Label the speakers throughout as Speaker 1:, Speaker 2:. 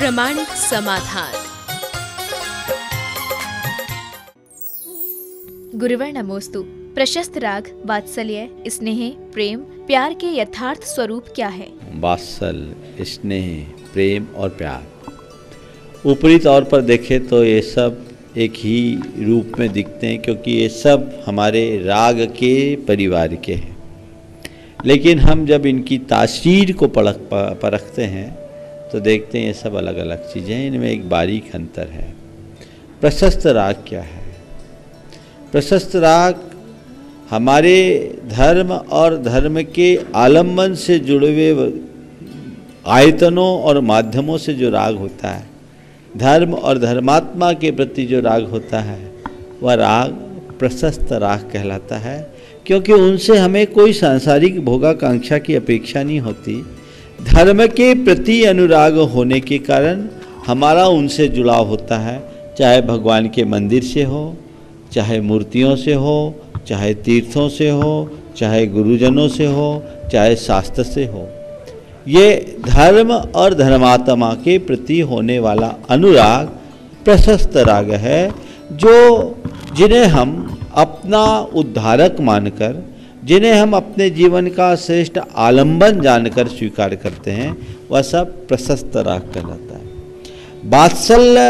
Speaker 1: प्रामाणिक समाधान।
Speaker 2: गुरुवर नमोस्तु। प्रशस्त राग वात्सल्य, स्नेह, प्रेम, प्यार के यथार्थ स्वरूप क्या है?
Speaker 3: वात्सल्य, स्नेह, प्रेम और प्यार ऊपरी तौर पर देखें तो ये सब एक ही रूप में दिखते हैं, क्योंकि ये सब हमारे राग के परिवार के हैं। लेकिन हम जब इनकी तासीर को परखते हैं तो देखते हैं ये सब अलग अलग चीज़ें हैं। इनमें एक बारीक अंतर है। प्रशस्त राग क्या है? प्रशस्त राग हमारे धर्म और धर्म के आलम्बन से जुड़े हुए आयतनों और माध्यमों से जो राग होता है, धर्म और धर्मात्मा के प्रति जो राग होता है, वह राग प्रशस्त राग कहलाता है, क्योंकि उनसे हमें कोई सांसारिक भोगाकांक्षा की अपेक्षा नहीं होती। धर्म के प्रति अनुराग होने के कारण हमारा उनसे जुड़ाव होता है, चाहे भगवान के मंदिर से हो, चाहे मूर्तियों से हो, चाहे तीर्थों से हो, चाहे गुरुजनों से हो, चाहे शास्त्र से हो। ये धर्म और धर्मात्मा के प्रति होने वाला अनुराग प्रशस्त राग है, जिन्हें हम अपना उद्धारक मानकर, जिन्हें हम अपने जीवन का श्रेष्ठ आलंबन जानकर स्वीकार करते हैं, वह सब प्रशस्त राग कहलाता है। वात्सल्य,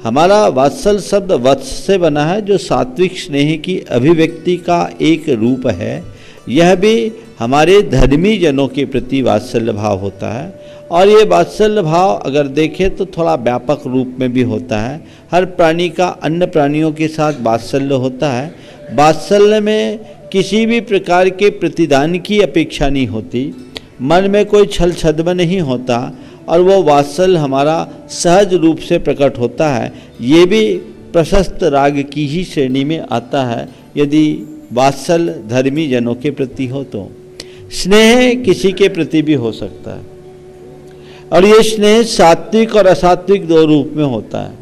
Speaker 3: हमारा वात्सल शब्द वत्स से बना है, जो सात्विक स्नेह की अभिव्यक्ति का एक रूप है। यह भी हमारे धर्मी जनों के प्रति वात्सल्य भाव होता है, और ये वात्सल्य भाव अगर देखें तो थोड़ा व्यापक रूप में भी होता है। हर प्राणी का अन्य प्राणियों के साथ वात्सल्य होता है। वात्सल्य में किसी भी प्रकार के प्रतिदान की अपेक्षा नहीं होती, मन में कोई छल छद्म नहीं होता, और वो वात्सल्य हमारा सहज रूप से प्रकट होता है। ये भी प्रशस्त राग की ही श्रेणी में आता है, यदि वात्सल्य धर्मी जनों के प्रति हो तो। स्नेह किसी के प्रति भी हो सकता है, और ये स्नेह सात्विक और असात्विक दो रूप में होता है।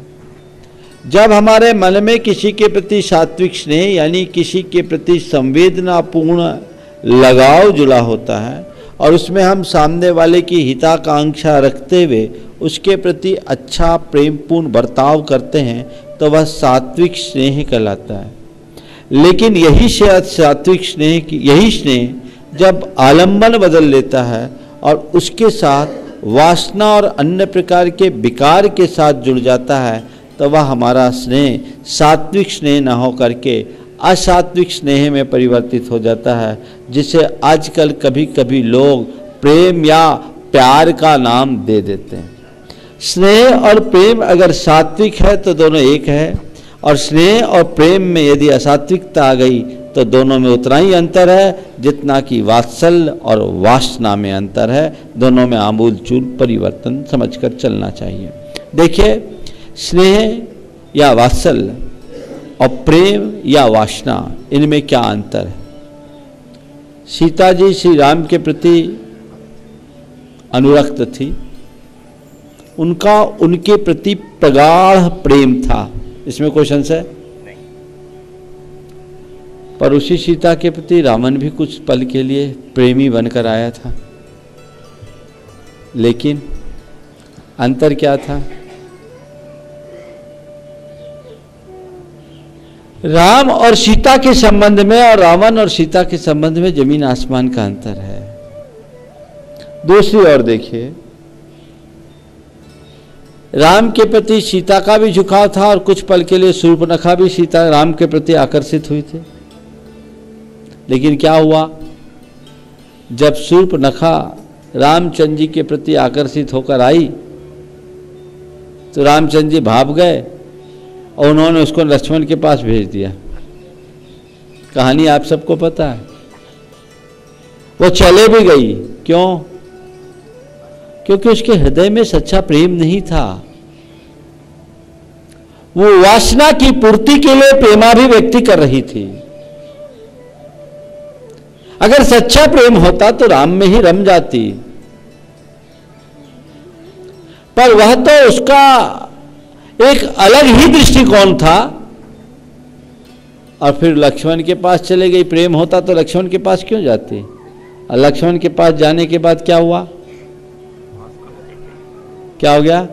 Speaker 3: जब हमारे मन में किसी के प्रति सात्विक स्नेह यानी किसी के प्रति संवेदनापूर्ण लगाव जुड़ा होता है, और उसमें हम सामने वाले की हिताकांक्षा रखते हुए उसके प्रति अच्छा प्रेमपूर्ण बर्ताव करते हैं, तो वह सात्विक स्नेह कहलाता है। लेकिन यही सात्विक स्नेह, यही स्नेह जब आलंबन बदल लेता है और उसके साथ वासना और अन्य प्रकार के विकार के साथ जुड़ जाता है, तो वह हमारा स्नेह सात्विक स्नेह न हो करके असात्विक स्नेह में परिवर्तित हो जाता है, जिसे आजकल कभी कभी लोग प्रेम या प्यार का नाम दे देते हैं। स्नेह और प्रेम अगर सात्विक है तो दोनों एक है, और स्नेह और प्रेम में यदि असात्विकता आ गई तो दोनों में उतना ही अंतर है जितना कि वात्सल्य और वासना में अंतर है। दोनों में आमूल चूल परिवर्तन समझकर चलना चाहिए। देखिए, स्नेह या वात्सल्य और प्रेम या वासना, इनमें क्या अंतर है? सीता जी श्री राम के प्रति अनुरक्त थी, उनका उनके प्रति प्रगाढ़ प्रेम था, इसमें कोई संशय नहीं। पर उसी सीता के प्रति रावण भी कुछ पल के लिए प्रेमी बनकर आया था, लेकिन अंतर क्या था? राम और सीता के संबंध में और रावण और सीता के संबंध में जमीन आसमान का अंतर है। दूसरी ओर देखिए, राम के प्रति सीता का भी झुकाव था, और कुछ पल के लिए शूर्पणखा भी सीता राम के प्रति आकर्षित हुई थी। लेकिन क्या हुआ? जब शूर्पणखा रामचंद्र जी के प्रति आकर्षित होकर आई तो रामचंद्र जी भाग गए, और उन्होंने उसको लक्ष्मण के पास भेज दिया। कहानी आप सबको पता है। वो चले भी गई, क्यों? क्योंकि उसके हृदय में सच्चा प्रेम नहीं था। वो वासना की पूर्ति के लिए प्रेमाभिव्यक्ति कर रही थी। अगर सच्चा प्रेम होता तो राम में ही रम जाती, पर वह तो उसका एक अलग ही दृष्टिकोण था, और फिर लक्ष्मण के पास चले गई। प्रेम होता तो लक्ष्मण के पास क्यों जाती? और लक्ष्मण के पास जाने के बाद क्या हुआ? क्या हो गया?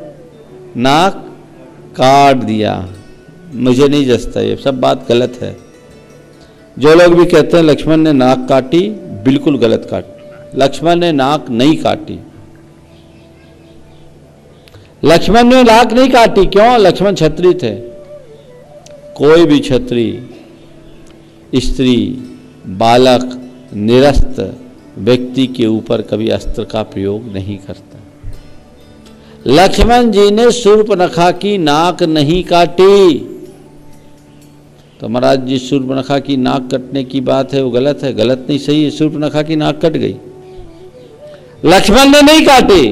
Speaker 3: नाक काट दिया, मुझे नहीं जचता, ये सब बात गलत है। जो लोग भी कहते हैं लक्ष्मण ने नाक काटी, बिल्कुल गलत काटी। लक्ष्मण ने नाक नहीं काटी। लक्ष्मण ने नाक नहीं काटी, क्यों? लक्ष्मण क्षत्रिय थे। कोई भी क्षत्रिय स्त्री, बालक, निरस्त व्यक्ति के ऊपर कभी अस्त्र का प्रयोग नहीं करता। लक्ष्मण जी ने शूर्पणखा की नाक नहीं काटी। तो महाराज जी शूर्पणखा की नाक कटने की बात है वो गलत है, गलत नहीं सही है। शूर्पणखा की नाक कट गई, लक्ष्मण ने नहीं काटी,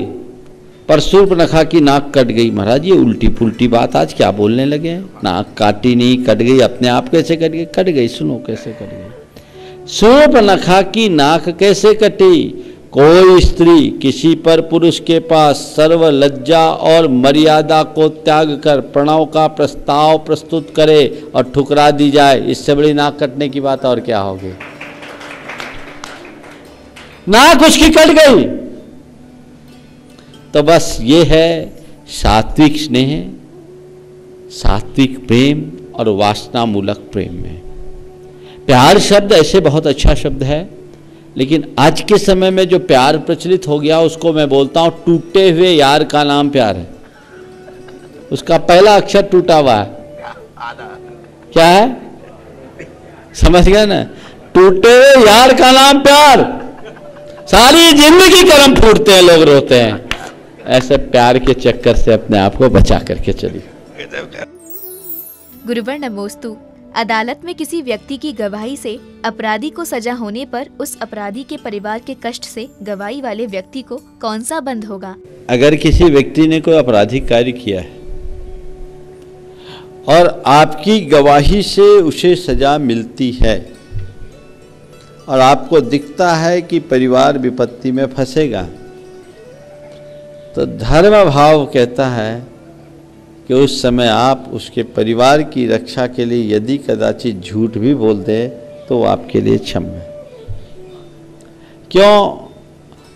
Speaker 3: पर शूर्पणखा की नाक कट गई। महाराज ये उल्टी पुल्टी बात आज क्या बोलने लगे हैं? नाक काटी नहीं, कट गई। अपने आप कैसे कट गई? कट गई, सुनो कैसे कट गई। शूर्पणखा की नाक कैसे कटी? कोई स्त्री किसी पर पुरुष के पास सर्व लज्जा और मर्यादा को त्याग कर प्रणव का प्रस्ताव प्रस्तुत करे और ठुकरा दी जाए, इससे बड़ी नाक कटने की बात और क्या होगी? नाक उसकी कट गई। तो बस ये है सात्विक स्नेह, सात्विक प्रेम और वासना मूलक प्रेम में। प्यार शब्द ऐसे बहुत अच्छा शब्द है, लेकिन आज के समय में जो प्यार प्रचलित हो गया उसको मैं बोलता हूं टूटे हुए यार का नाम प्यार है। उसका पहला अक्षर टूटा हुआ है। क्या है? समझ गया ना? टूटे हुए यार का नाम प्यार। सारी जिंदगी कर्म फूटते हैं, लोग रोते हैं। ऐसे प्यार के चक्कर से अपने आप को बचा करके चलिए।
Speaker 2: गुरुवर नमोस्तु। अदालत में किसी व्यक्ति की गवाही से अपराधी को सजा होने पर उस अपराधी के परिवार के कष्ट से गवाही वाले व्यक्ति को कौन सा बंध होगा?
Speaker 3: अगर किसी व्यक्ति ने कोई आपराधिक कार्य किया है और आपकी गवाही से उसे सजा मिलती है और आपको दिखता है कि परिवार विपत्ति में फंसेगा, तो धर्म भाव कहता है कि उस समय आप उसके परिवार की रक्षा के लिए यदि कदाचित झूठ भी बोल दे तो वो आपके लिए क्षम्य है। क्यों?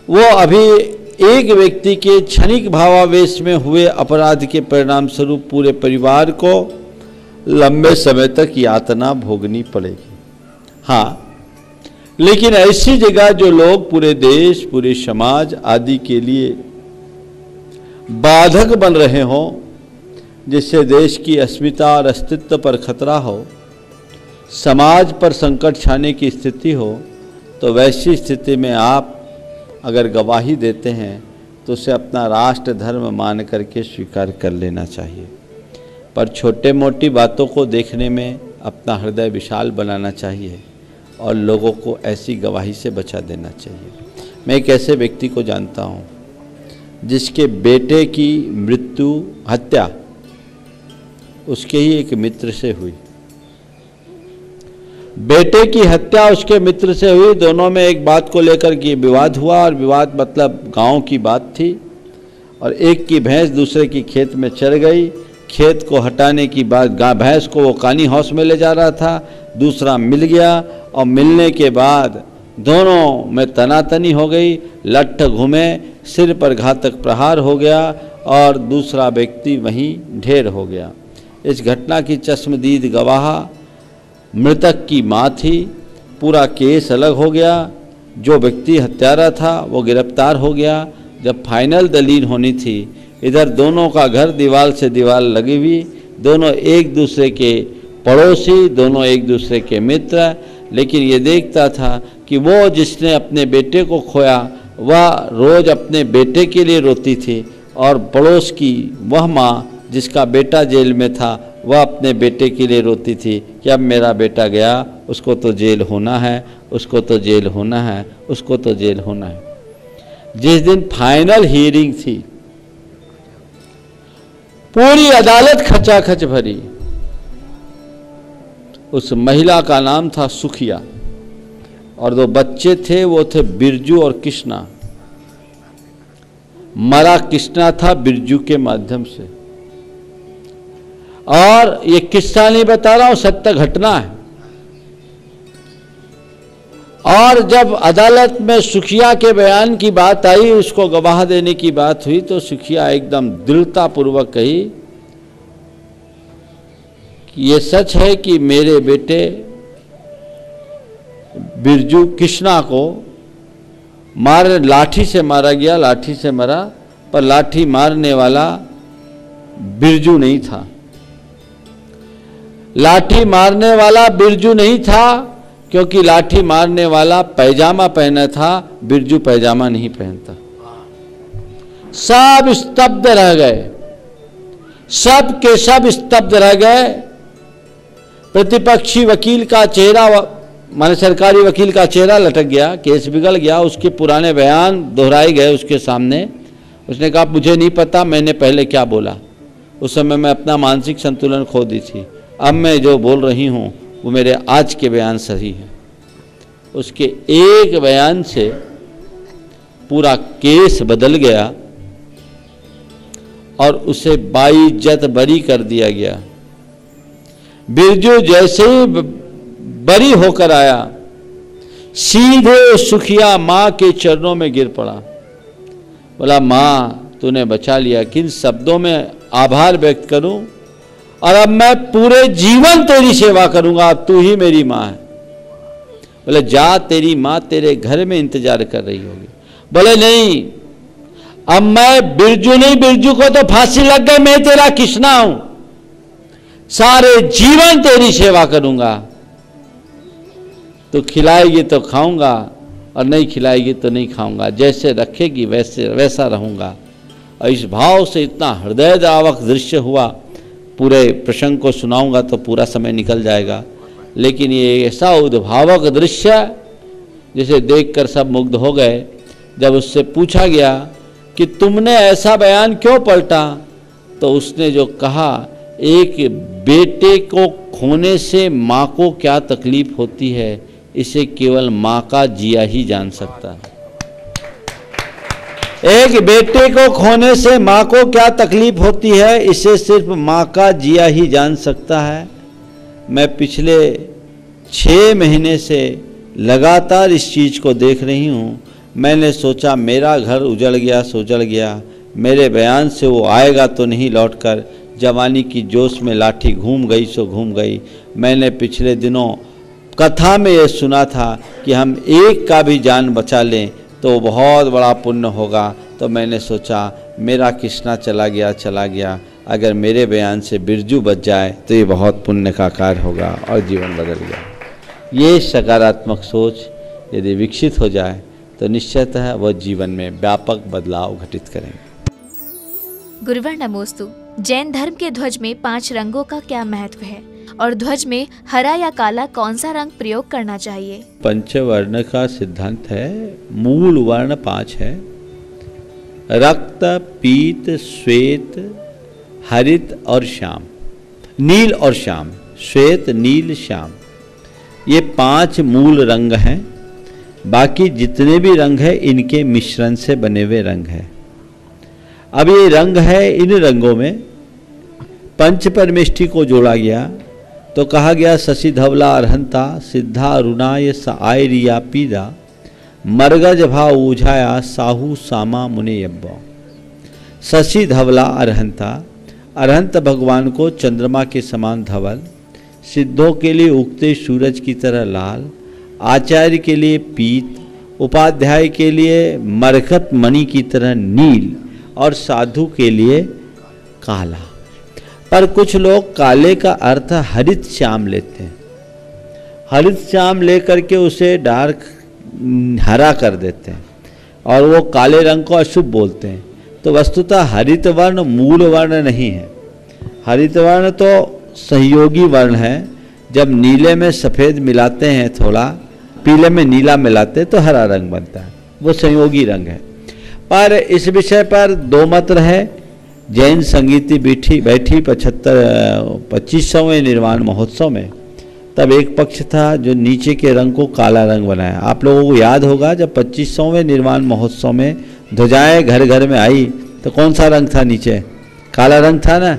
Speaker 3: वो अभी एक व्यक्ति के क्षणिक भावावेश में हुए अपराध के परिणाम स्वरूप पूरे परिवार को लंबे समय तक यातना भोगनी पड़ेगी। हाँ, लेकिन ऐसी जगह जो लोग पूरे देश, पूरे समाज आदि के लिए बाधक बन रहे हों, जिससे देश की अस्मिता और अस्तित्व पर खतरा हो, समाज पर संकट छाने की स्थिति हो, तो वैसी स्थिति में आप अगर गवाही देते हैं तो उसे अपना राष्ट्र धर्म मान करके स्वीकार कर लेना चाहिए। पर छोटे मोटी बातों को देखने में अपना हृदय विशाल बनाना चाहिए और लोगों को ऐसी गवाही से बचा देना चाहिए। मैं एक ऐसे व्यक्ति को जानता हूँ जिसके बेटे की हत्या उसके ही एक मित्र से हुई। बेटे की हत्या उसके मित्र से हुई। दोनों में एक बात को लेकर के विवाद हुआ, और विवाद मतलब गांव की बात थी, और एक की भैंस दूसरे की खेत में चर गई। खेत को हटाने की बाद भैंस को वो कानी हाउस में ले जा रहा था, दूसरा मिल गया, और मिलने के बाद दोनों में तनातनी हो गई, लट्ठ घूमे, सिर पर घातक प्रहार हो गया और दूसरा व्यक्ति वहीं ढेर हो गया। इस घटना की चश्मदीद गवाह मृतक की माँ थी। पूरा केस अलग हो गया। जो व्यक्ति हत्यारा था वो गिरफ्तार हो गया। जब फाइनल दलील होनी थी, इधर दोनों का घर दीवार से दीवार लगी हुई, दोनों एक दूसरे के पड़ोसी, दोनों एक दूसरे के मित्र, लेकिन ये देखता था कि वो जिसने अपने बेटे को खोया वह रोज़ अपने बेटे के लिए रोती थी, और पड़ोस की वह माँ जिसका बेटा जेल में था वह अपने बेटे के लिए रोती थी कि अब मेरा बेटा गया, उसको तो जेल होना है, उसको तो जेल होना है, उसको तो जेल होना है। जिस दिन फाइनल हियरिंग थी, पूरी अदालत खचाखच भरी। उस महिला का नाम था सुखिया, और दो बच्चे थे, वो थे बिरजू और कृष्णा। मरा कृष्णा था बिरजू के माध्यम से। और ये किस्सा नहीं बता रहा हूं, सत्य घटना है। और जब अदालत में सुखिया के बयान की बात आई, उसको गवाह देने की बात हुई, तो सुखिया एकदम दृढ़तापूर्वक कही कि ये सच है कि मेरे बेटे बिरजू कृष्णा को लाठी से मारा गया, लाठी से मरा, पर लाठी मारने वाला बिरजू नहीं था। लाठी मारने वाला बिरजू नहीं था क्योंकि लाठी मारने वाला पैजामा पहना था, बिरजू पैजामा नहीं पहनता। सब स्तब्ध रह गए, सब के सब स्तब्ध रह गए। प्रतिपक्षी वकील का चेहरा, माने सरकारी वकील का चेहरा लटक गया, केस बिगड़ गया, उसके पुराने बयान दोहराए गए उसके सामने। उसने कहा मुझे नहीं पता मैंने पहले क्या बोला, उस समय मैं अपना मानसिक संतुलन खो दी थी, अब मैं जो बोल रही हूँ वो मेरे आज के बयान सही है। उसके एक बयान से पूरा केस बदल गया और उसे बाइज्जत बरी कर दिया गया। बिरजू जैसे ही बरी होकर आया, सीधे सुखिया माँ के चरणों में गिर पड़ा। बोला माँ तूने बचा लिया, किन शब्दों में आभार व्यक्त करूं, और अब मैं पूरे जीवन तेरी सेवा करूंगा, अब तू ही मेरी माँ है। बोले जा, तेरी माँ तेरे घर में इंतजार कर रही होगी। बोले नहीं, अब मैं बिरजू नहीं, बिरजू को तो फांसी लग गई, मैं तेरा कृष्णा हूं, सारे जीवन तेरी सेवा करूंगा। तो खिलाएगी तो खाऊंगा और नहीं खिलाएगी तो नहीं खाऊंगा, जैसे रखेगी वैसा रहूंगा। और इस भाव से इतना हृदयद्रावक दृश्य हुआ, पूरे प्रसंग को सुनाऊंगा तो पूरा समय निकल जाएगा, लेकिन ये ऐसा उद्भावक दृश्य जिसे देखकर सब मुग्ध हो गए। जब उससे पूछा गया कि तुमने ऐसा बयान क्यों पलटा, तो उसने जो कहा, एक बेटे को खोने से माँ को क्या तकलीफ होती है, इसे केवल माँ का जिया ही जान सकता है। एक बेटे को खोने से माँ को क्या तकलीफ होती है, इसे सिर्फ माँ का जिया ही जान सकता है। मैं पिछले 6 महीने से लगातार इस चीज़ को देख रही हूँ। मैंने सोचा मेरा घर उजड़ गया सो उजड़ गया, मेरे बयान से वो आएगा तो नहीं लौटकर, जवानी की जोश में लाठी घूम गई सो घूम गई। मैंने पिछले दिनों कथा में ये सुना था कि हम एक का भी जान बचा लें तो बहुत बड़ा पुण्य होगा। तो मैंने सोचा मेरा कृष्णा चला गया, अगर मेरे बयान से बिरजू बच जाए तो ये बहुत पुण्य का कार्य होगा और जीवन बदल गया। ये सकारात्मक सोच यदि विकसित हो जाए तो निश्चितः वह जीवन में व्यापक बदलाव घटित करेंगे।
Speaker 2: गुरुवर नमोस्तु। जैन धर्म के ध्वज में 5 रंगों का क्या महत्व है और ध्वज में हरा या काला कौन सा रंग प्रयोग करना चाहिए?
Speaker 3: पंचवर्ण का सिद्धांत है, मूल वर्ण 5 है, रक्त, पीत, श्वेत, हरित और श्याम, नील और श्याम, श्वेत, नील, श्याम, ये 5 मूल रंग हैं। बाकी जितने भी रंग हैं इनके मिश्रण से बने हुए रंग हैं। अब ये रंग है, इन रंगों में पंच परमेष्टि को जोड़ा गया तो कहा गया शशि धवला अरहंता सिद्धा अरुणाय स आयरिया पीदा मरगज भाव ऊझाया साहू सामा मुने यब्बा। शशि धवला अरहंता, अरहंत भगवान को चंद्रमा के समान धवल, सिद्धों के लिए उगते सूरज की तरह लाल, आचार्य के लिए पीत, उपाध्याय के लिए मरकत मणि की तरह नील और साधु के लिए काला। पर कुछ लोग काले का अर्थ हरित श्याम लेते हैं, हरित श्याम लेकर के उसे डार्क हरा कर देते हैं और वो काले रंग को अशुभ बोलते हैं। तो वस्तुतः हरित वर्ण मूल वर्ण नहीं है। हरित वर्ण तो सहयोगी वर्ण है। जब नीले में सफ़ेद मिलाते हैं, थोड़ा पीले में नीला मिलाते हैं तो हरा रंग बनता है, वो संयोगी रंग है। पर इस विषय पर 2 मत रहे। जैन संगीति बैठी 25वें निर्वाण महोत्सव में, तब एक पक्ष था जो नीचे के रंग को काला रंग बनाया। आप लोगों को याद होगा जब 25वें निर्वाण महोत्सव में ध्वजाएं घर घर में आई तो कौन सा रंग था नीचे? काला रंग था ना?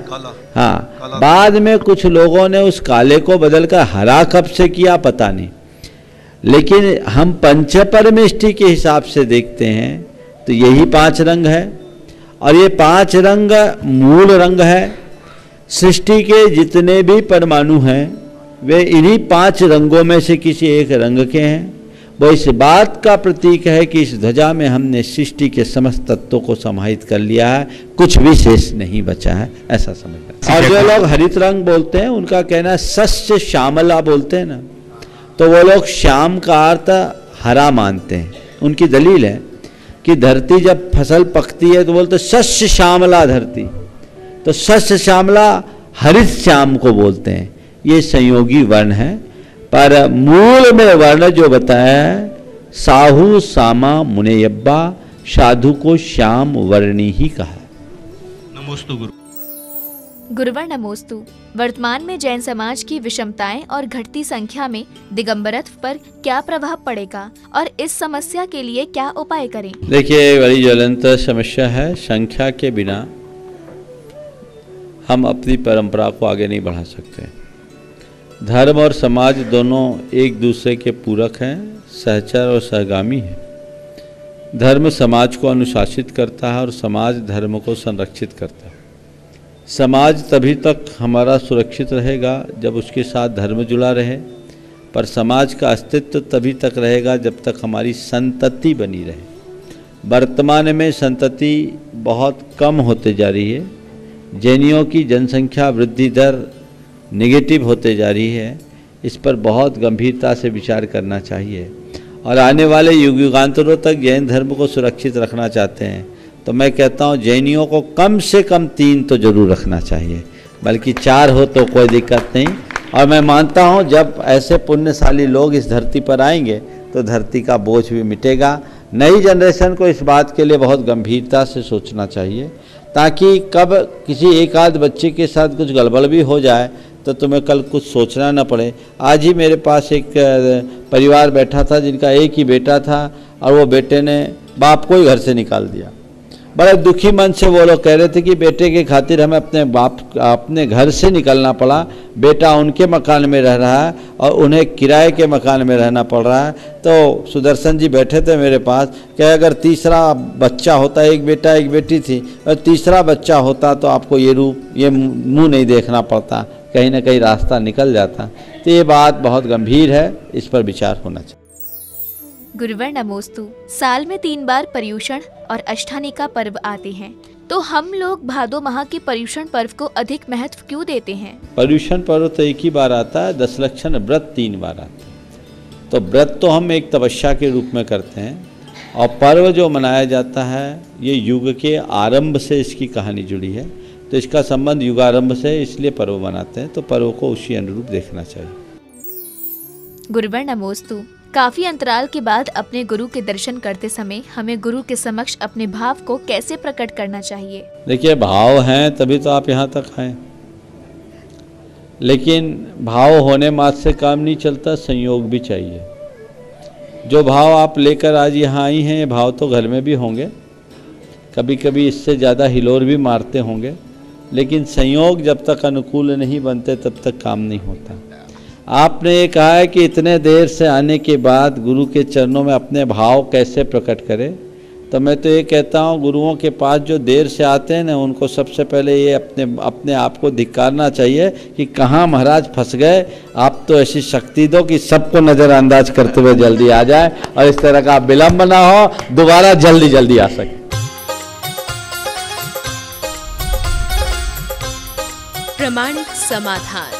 Speaker 3: हाँ, बाद में कुछ लोगों ने उस काले को बदलकर हरा कब से किया पता नहीं। लेकिन हम पंचपरमेष्टि के हिसाब से देखते हैं तो यही 5 रंग है, और ये 5 रंग मूल रंग है। सृष्टि के जितने भी परमाणु हैं वे इन्हीं 5 रंगों में से किसी एक रंग के हैं। वो इस बात का प्रतीक है कि इस ध्वजा में हमने सृष्टि के समस्त तत्वों को समाहित कर लिया है, कुछ भी शेष नहीं बचा है, ऐसा समझना। और जो लोग हरित रंग बोलते हैं उनका कहना है सस्य श्यामला बोलते हैं ना, तो वो लोग श्याम का अर्थ हरा मानते हैं। उनकी दलील है कि धरती जब फसल पकती है तो बोलते सस्य श्यामला धरती, तो सस्य श्यामला हरित श्याम को बोलते हैं। ये संयोगी वर्ण है, पर मूल में वर्ण जो बताया है साहू सामा मुनेयब्बा, साधु को श्याम वर्णी ही कहा।
Speaker 1: नमोस्तु गुरु।
Speaker 2: गुरुवर नमोस्तु। वर्तमान में जैन समाज की विषमताएं और घटती संख्या में दिगंबरत्व पर क्या प्रभाव पड़ेगा और इस समस्या के लिए क्या उपाय करें?
Speaker 3: देखिए, बड़ी ज्वलंत समस्या है। संख्या के बिना हम अपनी परंपरा को आगे नहीं बढ़ा सकते। धर्म और समाज दोनों एक दूसरे के पूरक हैं, सहचर और सहगामी हैं। धर्म समाज को अनुशासित करता है और समाज धर्म को संरक्षित करता है। समाज तभी तक हमारा सुरक्षित रहेगा जब उसके साथ धर्म जुड़ा रहे, पर समाज का अस्तित्व तभी तक रहेगा जब तक हमारी संतति बनी रहे। वर्तमान में संतति बहुत कम होते जा रही है। जैनियों की जनसंख्या वृद्धि दर नेगेटिव होते जा रही है। इस पर बहुत गंभीरता से विचार करना चाहिए, और आने वाले युगांतरों तक जैन धर्म को सुरक्षित रखना चाहते हैं तो मैं कहता हूँ जैनियों को कम से कम 3 तो जरूर रखना चाहिए, बल्कि 4 हो तो कोई दिक्कत नहीं। और मैं मानता हूँ जब ऐसे पुण्यशाली लोग इस धरती पर आएंगे तो धरती का बोझ भी मिटेगा। नई जनरेशन को इस बात के लिए बहुत गंभीरता से सोचना चाहिए, ताकि कब किसी एक आध बच्चे के साथ कुछ गड़बड़ भी हो जाए तो तुम्हें कल कुछ सोचना न पड़े। आज ही मेरे पास एक परिवार बैठा था जिनका एक ही बेटा था, और वो बेटे ने बाप को ही घर से निकाल दिया। बड़े दुखी मन से वो लोग कह रहे थे कि बेटे के खातिर हमें अपने घर से निकलना पड़ा। बेटा उनके मकान में रह रहा है और उन्हें किराए के मकान में रहना पड़ रहा है। तो सुदर्शन जी बैठे थे मेरे पास कि अगर तीसरा बच्चा होता, एक बेटा एक बेटी थी, और तीसरा बच्चा होता तो आपको ये मुंह नहीं देखना पड़ता, कहीं ना कहीं रास्ता निकल जाता। तो ये बात बहुत गंभीर है, इस पर विचार होना चाहिए।
Speaker 2: गुरुवर नमोस्तु। साल में 3 बार पर्युषण और अष्टानी का पर्व आते हैं, तो हम लोग भादो माह के पर्युषण पर्व को अधिक महत्व क्यों देते हैं?
Speaker 3: पर्युषण पर्व तो एक ही बार आता है, 10 लक्षण व्रत 3 बार आते हैं। तो व्रत तो हम एक तपस्या के रूप में करते हैं, और पर्व जो मनाया जाता है ये युग के आरंभ से इसकी कहानी जुड़ी है। तो इसका संबंध युगारंभ से, इसलिए पर्व मनाते हैं। तो पर्व को उसी अनुरूप देखना चाहिए।
Speaker 2: गुरुवर नमोस्तु। काफी अंतराल के बाद अपने गुरु के दर्शन करते समय हमें गुरु के समक्ष अपने भाव को कैसे प्रकट करना चाहिए?
Speaker 3: देखिए, भाव हैं तभी तो आप यहाँ तक आए, लेकिन भाव होने मात्र से काम नहीं चलता, संयोग भी चाहिए। जो भाव आप लेकर आज यहाँ आई हैं, ये भाव तो घर में भी होंगे, कभी कभी इससे ज़्यादा हिलोर भी मारते होंगे, लेकिन संयोग जब तक अनुकूल नहीं बनते तब तक काम नहीं होता। आपने ये कहा है कि इतने देर से आने के बाद गुरु के चरणों में अपने भाव कैसे प्रकट करें, तो मैं तो ये कहता हूँ गुरुओं के पास जो देर से आते हैं ना, उनको सबसे पहले ये अपने आप को धिक्कारना चाहिए कि कहाँ महाराज फंस गए। आप तो ऐसी शक्ति दो कि सबको नज़रअंदाज करते हुए जल्दी आ जाए, और इस तरह का विलम्ब ना हो, दोबारा जल्दी आ सके।
Speaker 4: प्रामाणिक समाधान।